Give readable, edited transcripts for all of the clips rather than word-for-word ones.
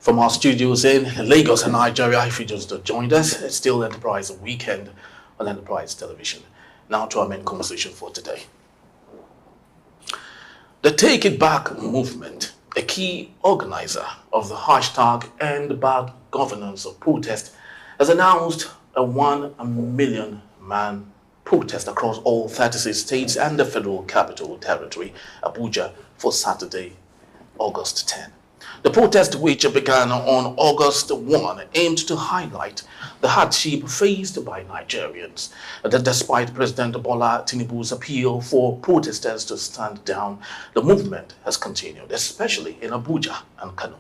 From our studios in Lagos and Nigeria, if you just joined us, it's still Enterprise Weekend on Enterprise Television. Now to our main conversation for today. The Take It Back movement, a key organizer of the hashtag End Bad Governance of protest, has announced a 1 million man protest across all 36 states and the Federal Capital Territory, Abuja, for Saturday, August 10. The protest, which began on August 1, aimed to highlight the hardship faced by Nigerians. That despite President Bola Tinubu's appeal for protesters to stand down, the movement has continued, especially in Abuja and Kano.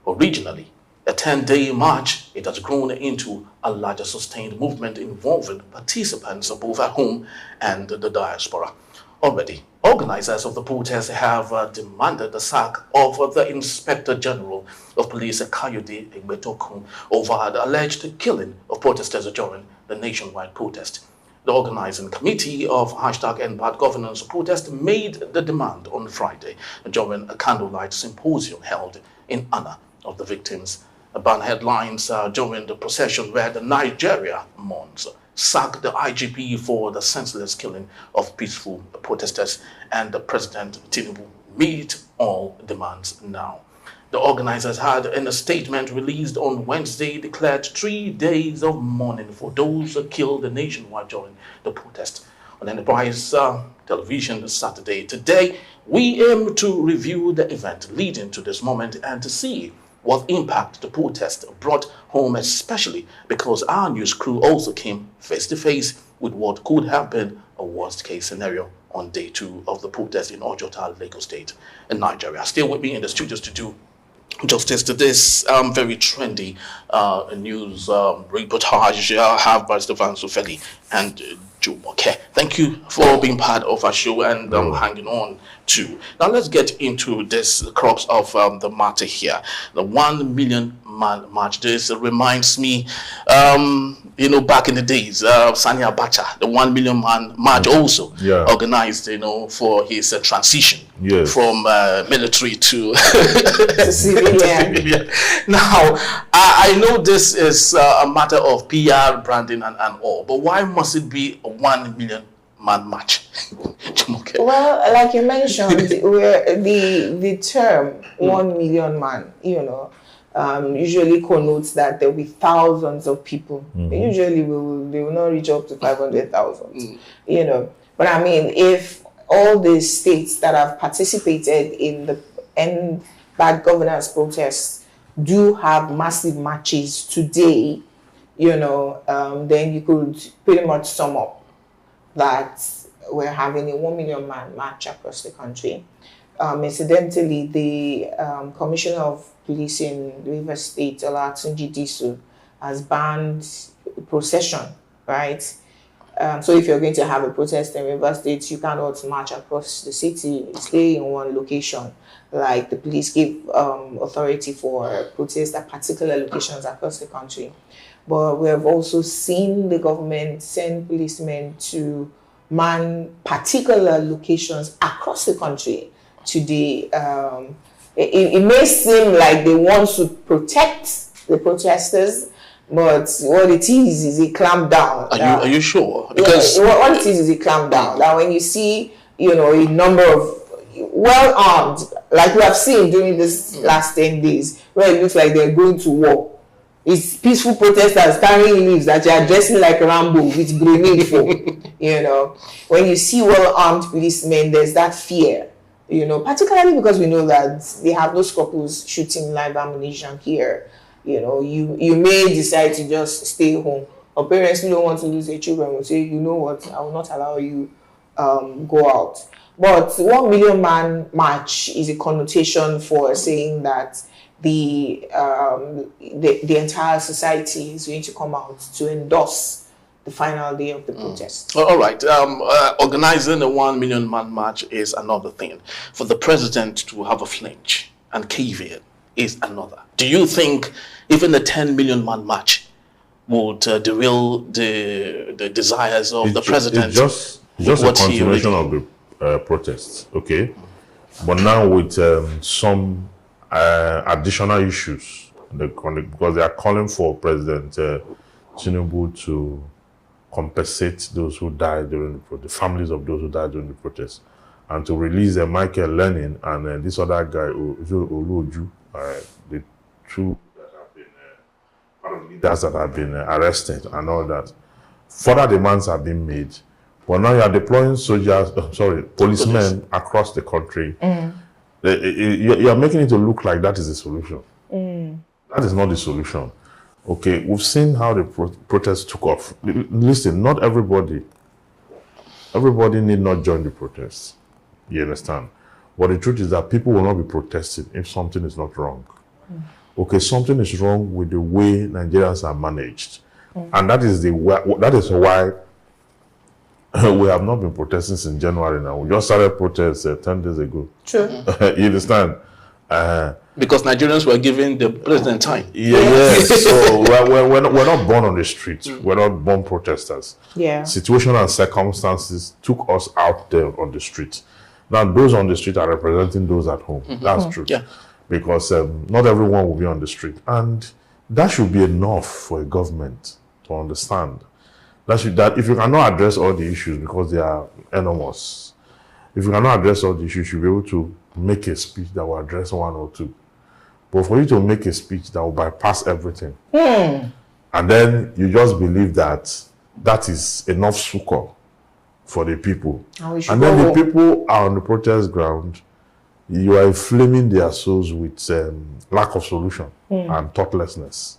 Originally a 10-day march, it has grown into a larger sustained movement involving participants both at home and the diaspora. Already, organizers of the protest have demanded the sack of the Inspector General of Police Kayode Egbetokun over the alleged killing of protesters during the nationwide protest. The organizing committee of hashtag End Bad Governance protest made the demand on Friday during a candlelight symposium held in honor of the victims. Ban headlines during the procession read, "Nigeria mourns. Sack the IGP for the senseless killing of peaceful protesters, and the President Tinubu meet all demands now." The organizers had, in a statement released on Wednesday, declared 3 days of mourning for those killed nationwide during the protest. On Enterprise Television this Saturday, today, we aim to review the event leading to this moment and to see what impact the protest brought home, especially because our news crew also came face-to-face with what could have been a worst-case scenario on day 2 of the protest in Ojota, Lagos State, in Nigeria. Still with me in the studios to do justice to this very trendy news reportage. I have Barrister Vanso Feli and Jumoke. Thank you for being part of our show and hanging on too. Now let's get into this crux of the matter here. The 1 million man march. This reminds me, back in the days, Sani Abacha, the 1 million man march also organized, for his transition from military to civilian. Now, I know this is a matter of PR, branding, and all, but why must it be a 1 million man march? Okay. Well, like you mentioned, the term 1 million man, usually connotes that there will be thousands of people. Usually they will not reach up to 500,000, But I mean, if all the states that have participated in the End Bad Governance protests do have massive marches today, then you could pretty much sum up that we're having a 1 million man march across the country. Incidentally, the Commissioner of Police in Rivers State, Olatunji Disu, has banned procession, right? So if you're going to have a protest in Rivers State, you cannot march across the city, stay in one location. Like the police give authority for protests at particular locations across the country. But we have also seen the government send policemen to man particular locations across the country today. It may seem like they want to protect the protesters, but what it is a clamp down. Are you sure? Because what it is a clamp down. Now, when you see, a number of well-armed, like we have seen during this last 10 days, where it looks like they're going to war. It's peaceful protesters carrying leaves that they are dressing like Rambo with grenade for. When you see well-armed policemen, there's that fear. Particularly because we know that they have no scruples shooting live ammunition here. You may decide to just stay home. Or parents who don't want to lose their children will say, you know what, I will not allow you go out. But 1 million man march is a connotation for saying that the entire society is going to come out to endorse the final day of the protest. All right. Organizing a 1 million man march is another thing. For the president to have a flinch and cave in is another. Do you think even the 10 million man march would derail the desires of the president? It's just a continuation of the protests, okay? But now with some additional issues because they are calling for President Tinubu to compensate those who died during the families of those who died during the protest, and to release Michael Lenin and this other guy, Oluoju, the two leaders that have been arrested and all that. Further demands have been made. But now you are deploying policemen across the country. You are making it to look like that is the solution. That is not the solution. Okay, we've seen how the protests took off. Listen, not everybody need not join the protests. You understand? But the truth is that people will not be protesting if something is not wrong. Okay, something is wrong with the way Nigerians are managed. And that is why we have not been protesting since January now. We just started protests 10 days ago. True. You understand? Because Nigerians were giving the president time. Yeah. So we're not born on the streets. We're not born protesters. Yeah. Situation and circumstances took us out there on the street. Now, those on the street are representing those at home. That's true. Yeah. Because not everyone will be on the street. And that should be enough for a government to understand. That if you cannot address all the issues because they are enormous, if you cannot address all the issues, you should be able to make a speech that will address one or two. But for you to make a speech that will bypass everything, and then you just believe that that is enough succor for the people, and then the people are on the protest ground, you are inflaming their souls with lack of solution and thoughtlessness.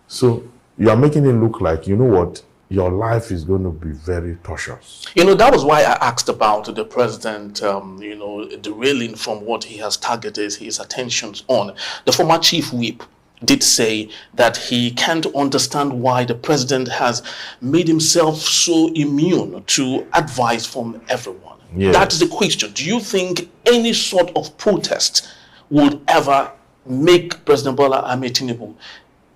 So you are making it look like, you know what, your life is going to be very tortuous. That was why I asked about the president, derailing from what he has targeted his attentions on. The former chief whip did say that he can't understand why the president has made himself so immune to advice from everyone. Yes. That is the question. Do you think any sort of protest would ever make President Bola Ahmed Tinubu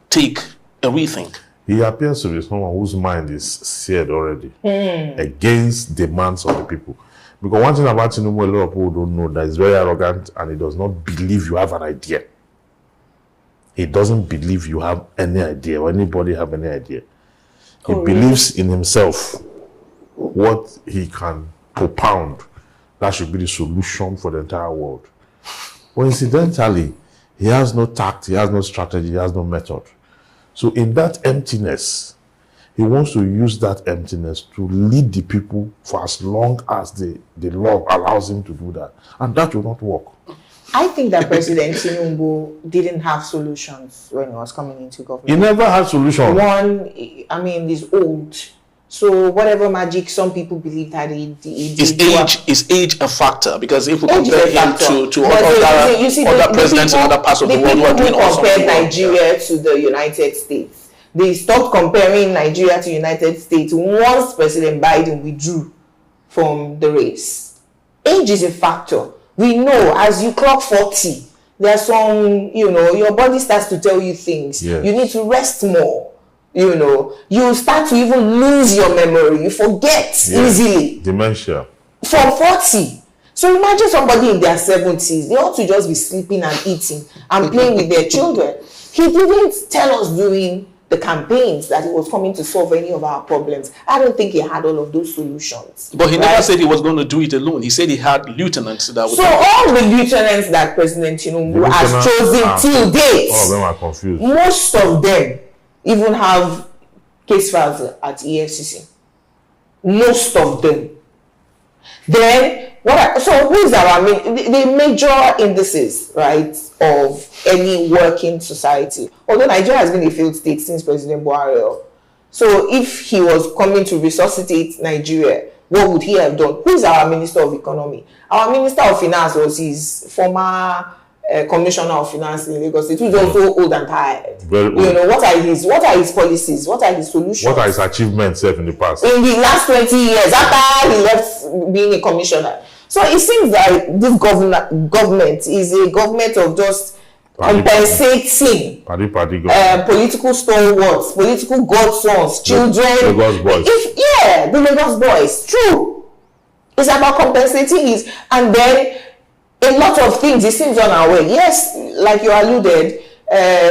take a rethink? He appears to be someone whose mind is seared already against demands of the people. Because one thing about Tinubu, a lot of people don't know, that he's very arrogant and he does not believe you have an idea. He doesn't believe you have any idea or anybody have any idea. He believes in himself, what he can propound. That should be the solution for the entire world. But incidentally, he has no tact, he has no strategy, he has no method. So in that emptiness, he wants to use that emptiness to lead the people for as long as the law allows him to do that. And that will not work. I think that President Tinubu didn't have solutions when he was coming into government. He never had solutions. One, he's old. So whatever magic some people believe that he did. Is age a factor? Because if we Age is compare a him factor. to But other presidents in other parts of the world who are doing awesome compared work. Nigeria to the United States. They stopped comparing Nigeria to United States once President Biden withdrew from the race. Age is a factor. We know as you clock 40, there's some, your body starts to tell you things. Yes. You need to rest more. You start to even lose your memory. You forget easily. Dementia. From 40. So imagine somebody in their 70s. They ought to just be sleeping and eating and playing with their children. He didn't tell us during the campaigns that he was coming to solve any of our problems. I don't think he had all of those solutions. But he never said he was going to do it alone. He said he had lieutenants that would. So all the lieutenants that President Tinubu has chosen till date, all of them are confused. most of them even have case files at EFCC. Most of them. Then who's the major indices, right, of any working society? Although Nigeria has been a failed state since President Buhari. So if he was coming to resuscitate Nigeria, what would he have done? Who's our Minister of Economy? Our Minister of Finance was his former Commissioner of Finance in Lagos State, who's also old and tired. Very old. What are his policies? What are his solutions? What are his achievements in the past? In the last 20 years, after he left being a commissioner. So it seems like this government is a government of just compensating political stalwarts, political godsons, children. Lagos boys. The Lagos boys. True. It's about compensating and then a lot of things, it seems on our way. Yes, like you alluded,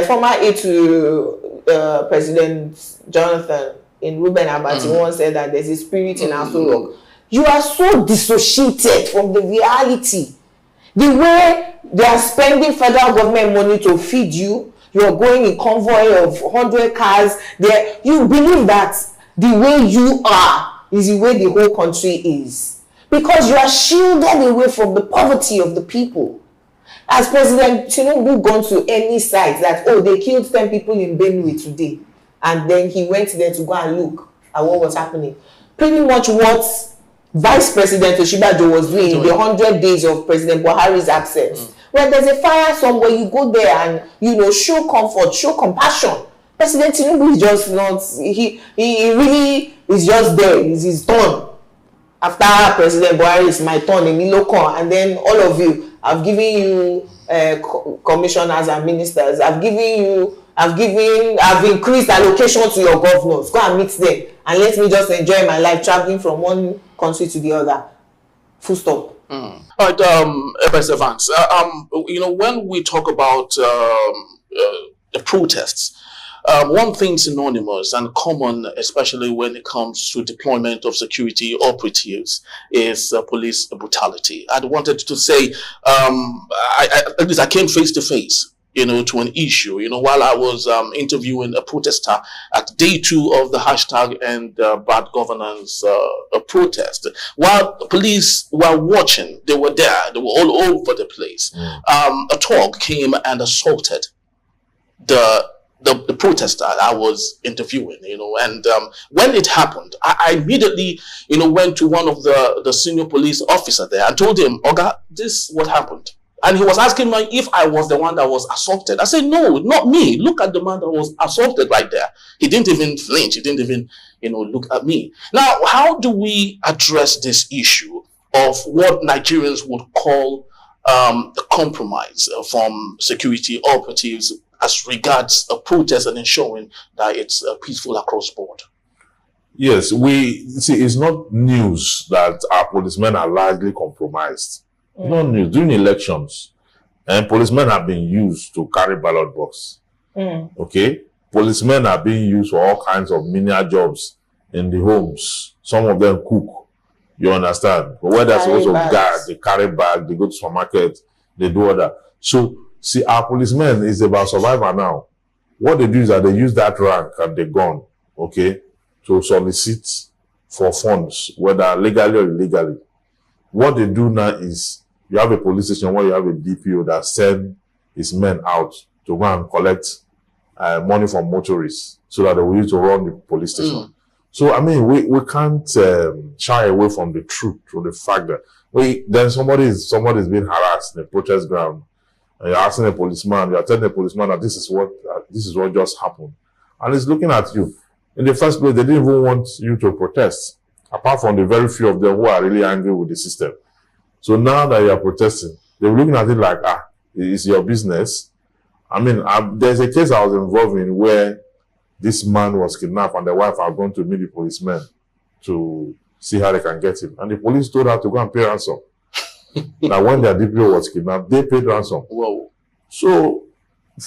former aide to President Jonathan in Ruben Abati once said that there's a spirit in Aso Rock. You are so dissociated from the reality. The way they are spending federal government money to feed you, you're going in convoy of 100 cars. There, you believe that the way you are is the way the whole country is. Because you are shielded away from the poverty of the people. Has President Tinubu gone to any site that, oh, they killed 10 people in Benue today, and then he went there to go and look at what was happening? Pretty much what Vice President Oshibajo was doing in the 100 days of President Buhari's absence. When there's a fire somewhere, you go there and, show comfort, show compassion. President Tinubu is just not, he really is just there. It's his turn. After President Buhari, it's my turn, Emilokon, and then all of you, I've given you commissioners and ministers. I've increased allocation to your governors. Go and meet them and let me just enjoy my life traveling from one country to the other. Full stop. All right, Ebese Vance, when we talk about the protests, one thing synonymous and common, especially when it comes to deployment of security operatives, is police brutality. I wanted to say, at least I came face to face, to an issue, while I was interviewing a protester at day 2 of the hashtag and bad governance protest. While police were watching, they were there, they were all over the place. A thug came and assaulted the protester I was interviewing, and when it happened, I immediately, went to one of the senior police officer there and told him, Oga, this what happened. And he was asking me if I was the one that was assaulted. I said, no, not me. Look at the man that was assaulted right there. He didn't even flinch. He didn't even, look at me. Now, how do we address this issue of what Nigerians would call the compromise from security operatives as regards a protest and ensuring that it's peaceful across board? Yes, it's not news that our policemen are largely compromised. No news. During elections, and policemen have been used to carry ballot box. Okay? Policemen are being used for all kinds of menial jobs in the homes. Some of them cook. You understand? But where they're supposed to guard, they carry bag, they go to supermarket, they do all that. So, see, our policemen is about survival now. What they do is that they use that rank and the gun, okay, to solicit for funds, whether legally or illegally. What they do now is, you have a police station where you have a DPO that send his men out to go and collect money from motorists so that they will use to run the police station. So, I mean, we can't shy away from the truth, from the fact that then somebody's being harassed in a protest ground, and you're asking a policeman, you're telling the policeman that this is what just happened. And he's looking at you. In the first place, they didn't even want you to protest, apart from the very few of them who are really angry with the system. So now that you are protesting, they're looking at it like, it's your business. I mean, there's a case I was involved in where this man was kidnapped and the wife are going to meet the policemen to see how they can get him. And the police told her to go and pay ransom. Now, when their DPO was kidnapped, they paid ransom. Whoa. So,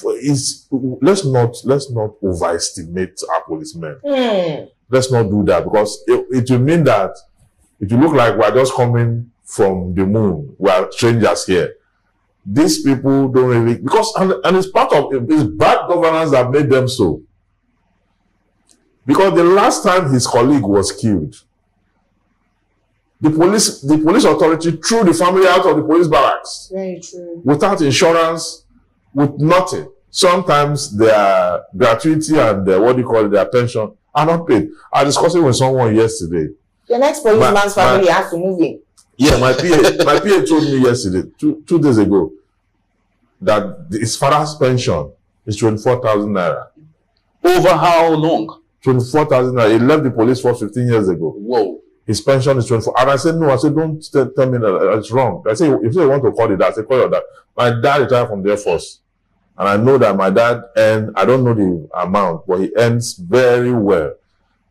let's not overestimate our policemen. Let's not do that, because it will mean that it will look like we're just coming from the moon. We are strangers here. These people don't really, because and it's part of it's bad governance that made them so. Because the last time his colleague was killed, the police authority threw the family out of the police barracks. Very true. Without insurance, with nothing. Sometimes their gratuity and their pension are not paid. I was discussing with someone yesterday. The next policeman's family has to move in. Yeah, my PA told me yesterday, two days ago, that his father's pension is 24,000 naira. Over how long? 24,000 naira. He left the police force 15 years ago. Whoa. His pension is 24. And I said, no, don't tell me that it's wrong. I said, if you want to call it that, I said, call it that. My dad retired from the Air Force. And I know that my dad I don't know the amount, but he earns very well.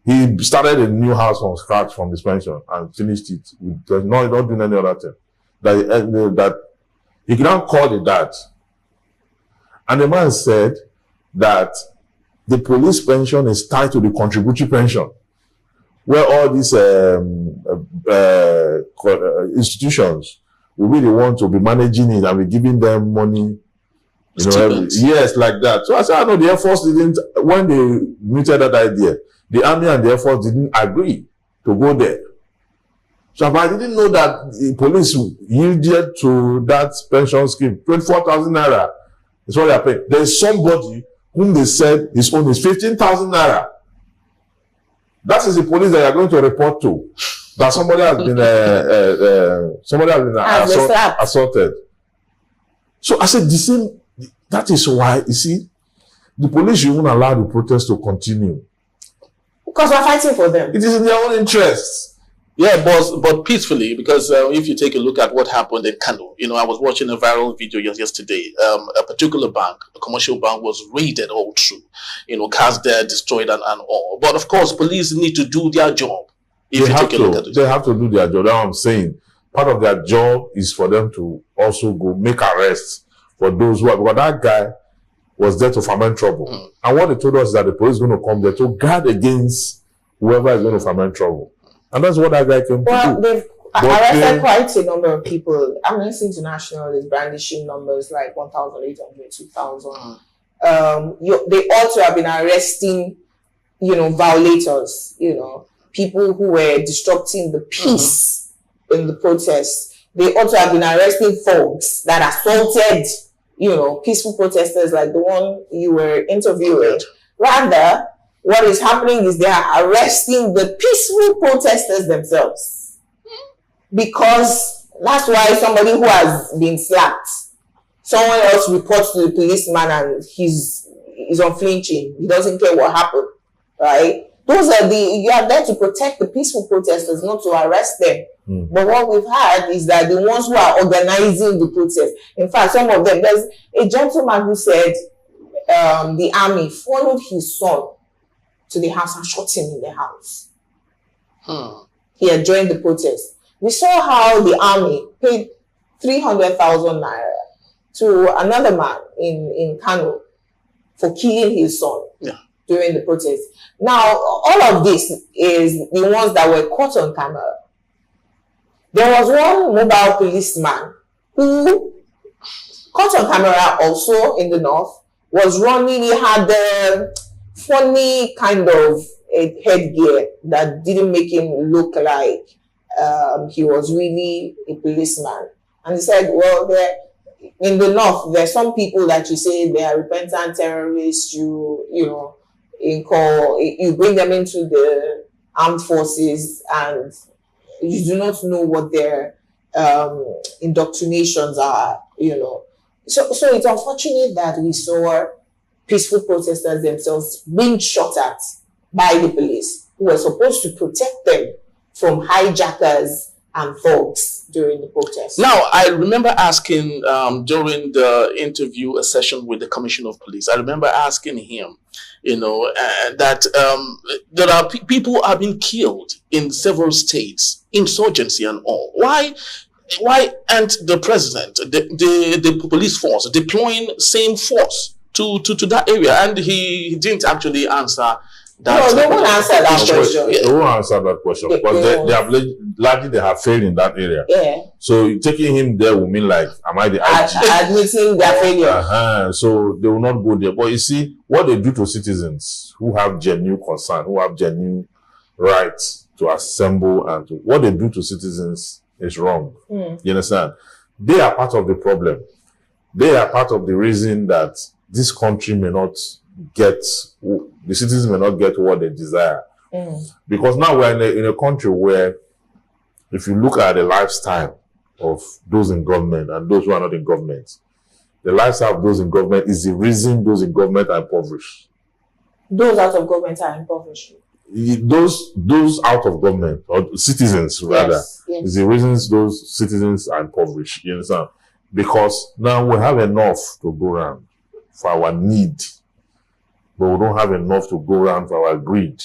He started a new house from scratch from his pension and finished it. Not doing any other thing. That he cannot call it that. And the man said that the police pension is tied to the contributory pension, where all these institutions will be the ones to be managing it and be giving them money. Yes, like that. So I said, I know the Air Force didn't, when they mooted that idea, the Army and the Air Force didn't agree to go there. So I didn't know that the police yielded to that pension scheme. 24,000 naira is what they are paying. There is somebody whom they said his own is 15,000 naira. That is the police that you are going to report to. That somebody has been assaulted. So I said the same. That is why, you see, the police should even allow the protest to continue. Because we're fighting for them. It is in their own interests. Yeah, but peacefully, because if you take a look at what happened in Kano, I was watching a viral video yesterday. A particular bank, a commercial bank, was raided all through. Cars there destroyed and all. But of course, police need to do their job. If you take a look at it. They have to do their job. That's what I'm saying. Part of their job is for them to also go make arrests for those who are, because that guy was there to ferment trouble. And what they told us is that the police is going to come there to guard against whoever is going to ferment trouble. And that's what that guy came to do. Well, they've arrested quite a number of people. Amnesty International is brandishing numbers like 1,800, 2,000. They also have been arresting, violators, people who were disrupting the peace in the protests. They also have been arresting folks that assaulted, peaceful protesters like the one you were interviewing. Rather, what is happening is they are arresting the peaceful protesters themselves. Because that's why somebody who has been slapped, someone else reports to the policeman and he's unflinching. He doesn't care what happened, right? You are there to protect the peaceful protesters, not to arrest them. But what we've had is that the ones who are organizing the protest, in fact, some of them, there's a gentleman who said the army followed his son to the house and shot him in the house. He had joined the protest. We saw how the army paid 300,000 naira to another man in Kano for killing his son during the protest. Now, all of this is the ones that were caught on camera. There was one mobile policeman who, caught on camera also in the north, was running. He had the funny kind of a headgear that didn't make him look like he was really a policeman. And he said, well, in the north, there's some people that you say they are repentant terrorists. You bring them into the armed forces and you do not know what their indoctrinations are, So it's unfortunate that we saw peaceful protesters themselves being shot at by the police, who were supposed to protect them from hijackers and thugs during the protest. Now, I remember asking during the interview, a session with the Commissioner of Police, I remember asking him, that there are people have been killed in several states, insurgency and all. Why aren't the president, the police force deploying same force to that area? And he didn't actually answer that. No, they won't answer that question. They won't answer that question because they have failed in that area. Yeah. So taking him there will mean like, am I the IG? Admitting their failure. So they will not go there. But you see, what they do to citizens who have genuine concern, who have genuine rights to assemble and what they do to citizens is wrong. You understand? They are part of the problem. They are part of the reason that this country may not get, the citizens may not get what they desire. Because now we're in a country where, if you look at the lifestyle of those in government and those who are not in government, the lifestyle of those in government is the reason those in government are impoverished. Those out of government are impoverished. Those out of government, or citizens rather, is the reasons those citizens are impoverished. You understand? Because now we have enough to go around for our need, but we don't have enough to go around for our greed.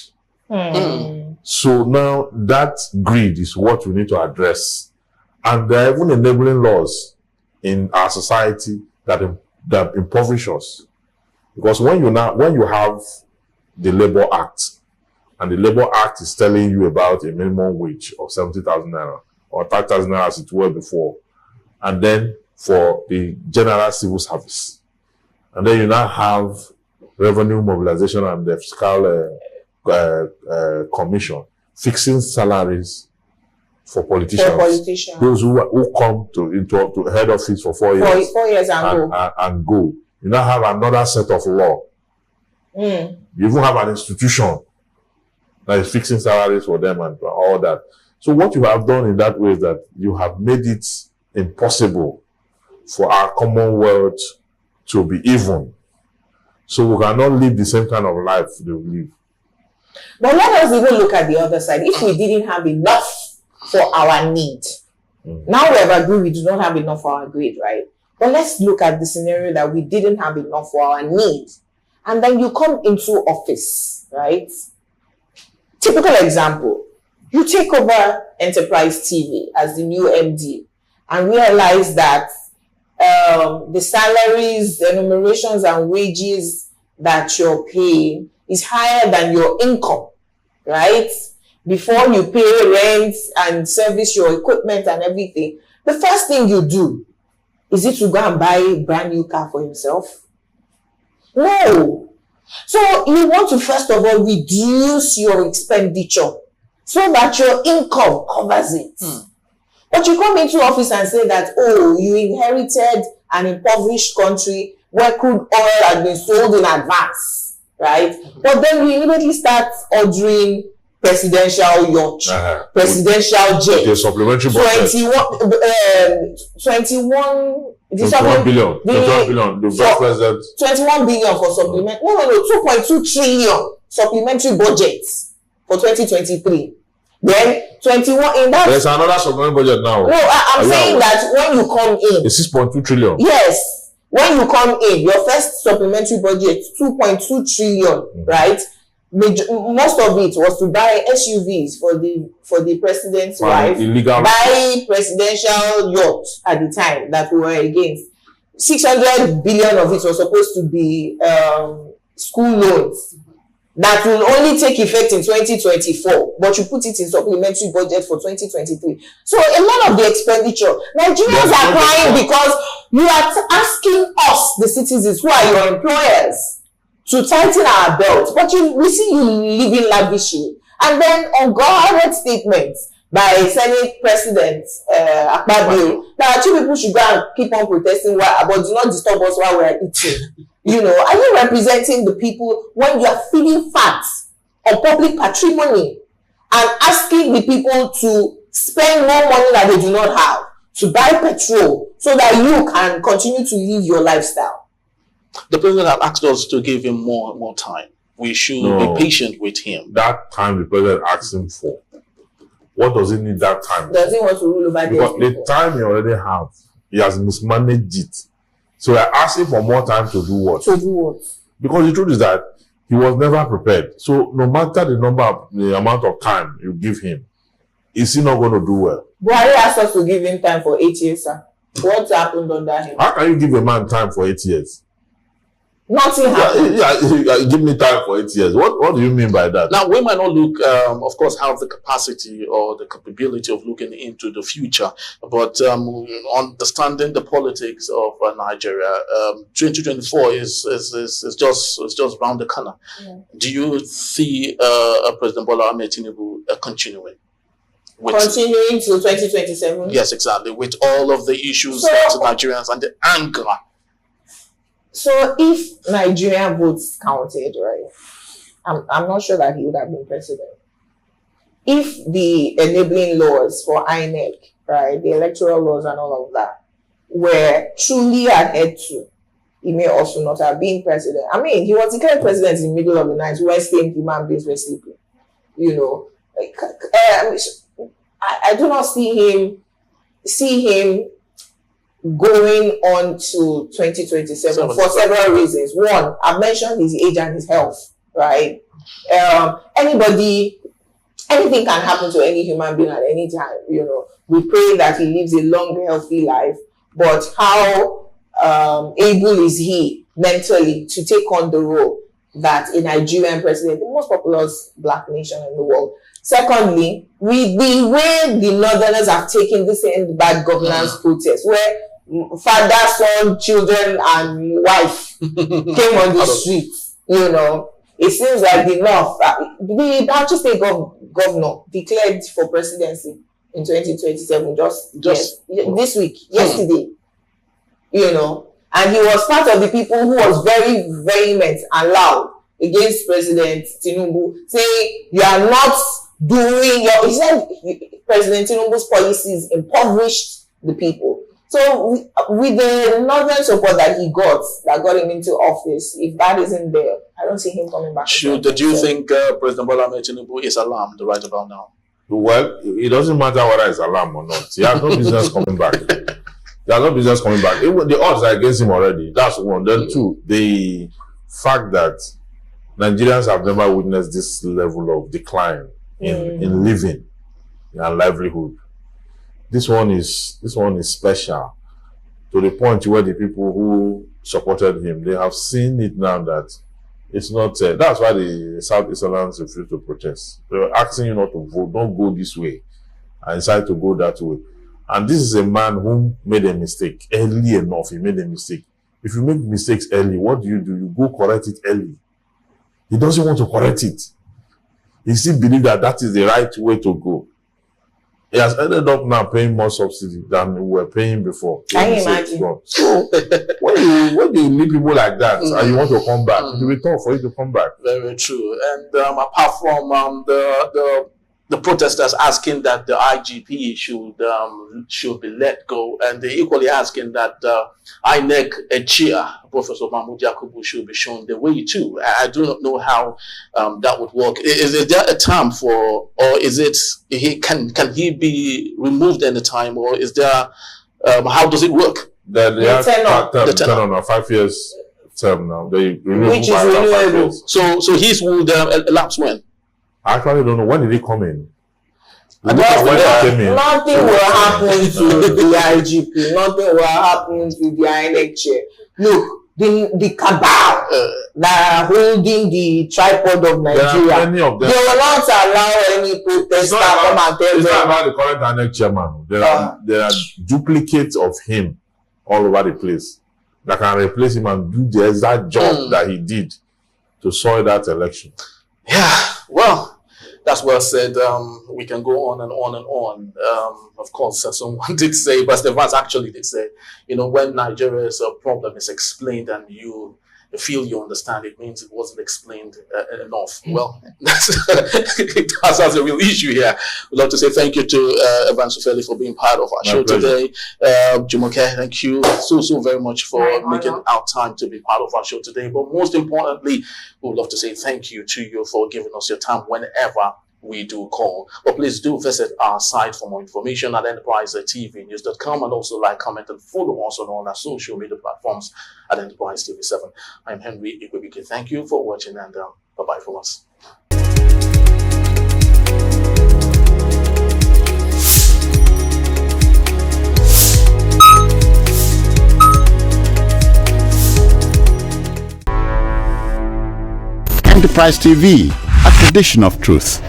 So now that greed is what we need to address. And there are even enabling laws in our society that that impoverish us. Because when you have the Labour Act, and the Labour Act is telling you about a minimum wage of 70,000 naira or 5,000 naira as it was before, and then for the general civil service, and then you now have revenue mobilization and the fiscal commission fixing salaries for politicians. Those who come to head office for 4 years, 4 years and go. You now have another set of law. You even have an institution that is fixing salaries for them and all that. So what you have done in that way is that you have made it impossible for our commonwealth to be even. So we cannot live the same kind of life they live. But let us even look at the other side. If we didn't have enough for our need, now we have agreed we do not have enough for our greed, right? But let's look at the scenario that we didn't have enough for our need. And then you come into office, right? Typical example, you take over Enterprise TV as the new MD and realize that the salaries, the remunerations and wages that you're paying is higher than your income, right? Before you pay rent and service your equipment and everything, the first thing you do, is it to go and buy a brand new car for himself? No. So you want to first of all reduce your expenditure so that your income covers it. But you come into office and say that, oh, you inherited an impoverished country where crude oil had been sold in advance, right? But then you immediately start ordering presidential yacht, presidential jet. The supplementary budget. 21 billion. The vice president. 21 billion for supplement. No, 2.2 trillion supplementary budget for 2023. Then 21 in that. There's another supplementary budget now. No, I'm saying that when you come in. It's 6.2 trillion. Yes. When you come in, your first supplementary budget, 2.2 trillion, right? Most of it was to buy SUVs for the president's wife, buy presidential yacht at the time that we were against. 600 billion of it was supposed to be school loans that will only take effect in 2024, but you put it in supplementary budget for 2023. So a lot of the expenditure, Nigerians are crying because you are asking us, the citizens who are your employers, to tighten our belt, but we see you living lavishly. And then unguarded statements by Senate President Akpabio that two people should go and keep on protesting, but do not disturb us while we are eating. You know, are you representing the people when you are feeding facts on public patrimony and asking the people to spend more money that they do not have to buy petrol so that you can continue to live your lifestyle? The president had asked us to give him more time. We should be patient with him. That time the president asked him for. What does he need that time? Does he want to rule over the time he already have, he has mismanaged it. So I asked him for more time to do what? To do what? Because the truth is that he was never prepared. So no matter the amount of time you give him, is he not going to do well? Buhari asked us to give him time for 8 years, sir. What happened under him? How can you give a man time for 8 years? Nothing happened. Yeah, give me time for 8 years. What do you mean by that? Now, we might not look, of course, have the capacity or the capability of looking into the future, but understanding the politics of Nigeria, 2024 is just around the corner. Yeah. Do you see President Bola Ahmed Tinubu continuing? Continuing till 2027? Yes, exactly. With all of the issues to Nigerians and the anger. So if Nigerian votes counted, right, I'm not sure that he would have been president. If the enabling laws for INEC, right, the electoral laws and all of that, were truly adhered to, he may also not have been president. I mean, he was declared president in the middle of the night when same human beings were sleeping. You know, I do not see him going on to 2027 for several reasons. One, I've mentioned his age and his health, right? Anything can happen to any human being at any time, you know. We pray that he lives a long, healthy life, but how able is he mentally to take on the role that a Nigerian president, the most populous black nation in the world. Secondly, with the way the Northerners have taken this end bad governance protest, where father, son, children, and wife came on the streets, it seems like the North, the Bauchi State governor declared for presidency in 2027, just this week, yesterday, and he was part of the people who was very vehement and loud against President Tinubu, saying you are not doing he said President Tinubu's policies impoverished the people. So with the Northern support that got him into office, if that isn't there, I don't see him coming back. Do you think President Bola Ahmed Tinubu is alarmed right about now? Well, it doesn't matter whether it's alarm or not. He has no business coming back. He has no business coming back. The odds are against him already. That's one. Then two, the fact that Nigerians have never witnessed this level of decline in living and livelihood. This one is special to the point where the people who supported him, they have seen it now that it's not. That's why the Southeasterners refuse to protest. They were asking you not to vote. Don't go this way, and decide to go that way. And this is a man who made a mistake early enough. He made a mistake. If you make mistakes early, what do? You go correct it early. He doesn't want to correct it. He still believes that is the right way to go. He has ended up now paying more subsidy than we were paying before. Can you imagine? So when you leave people like that and you want to come back, it will be tough for you to come back. Very true. And apart from the protesters asking that the IGP should be let go, and they equally asking that INEC chair, Professor Mahmoud Yakubu, should be shown the way too. I do not know how that would work. Is there a time for, or is it can he be removed any time, or is there how does it work? They have term now, 5 years term now. They which is renewable. So his would elapse when? I actually don't know. When did he come in? Nothing will happen to the IGP. Nothing will happen to the INEC chair. Look, the cabal that are holding the tripod of Nigeria, they will not allow any protester come and tell them. It's not about the current INEC chairman. There are duplicates of him all over the place that can replace him and do the exact job that he did to soil that election. Yeah, well, that's well said. We can go on and on and on. Of course, someone did say, but Stevens actually did say, when Nigeria's problem is explained and you feel you understand, it means it wasn't explained enough. Well, that's a real issue here. We'd love to say thank you to Evan Sufeli for being part of our show today. Jumoke, thank you so very much for making our time to be part of our show today. But most importantly, we would love to say thank you to you for giving us your time whenever we do call. But please do visit our site for more information at enterprisetvnews.com, and also like, comment, and follow us on all our social media platforms at Enterprise TV7. I'm Henry Igwebike. Thank you for watching, and bye-bye for us. Enterprise TV, a tradition of truth.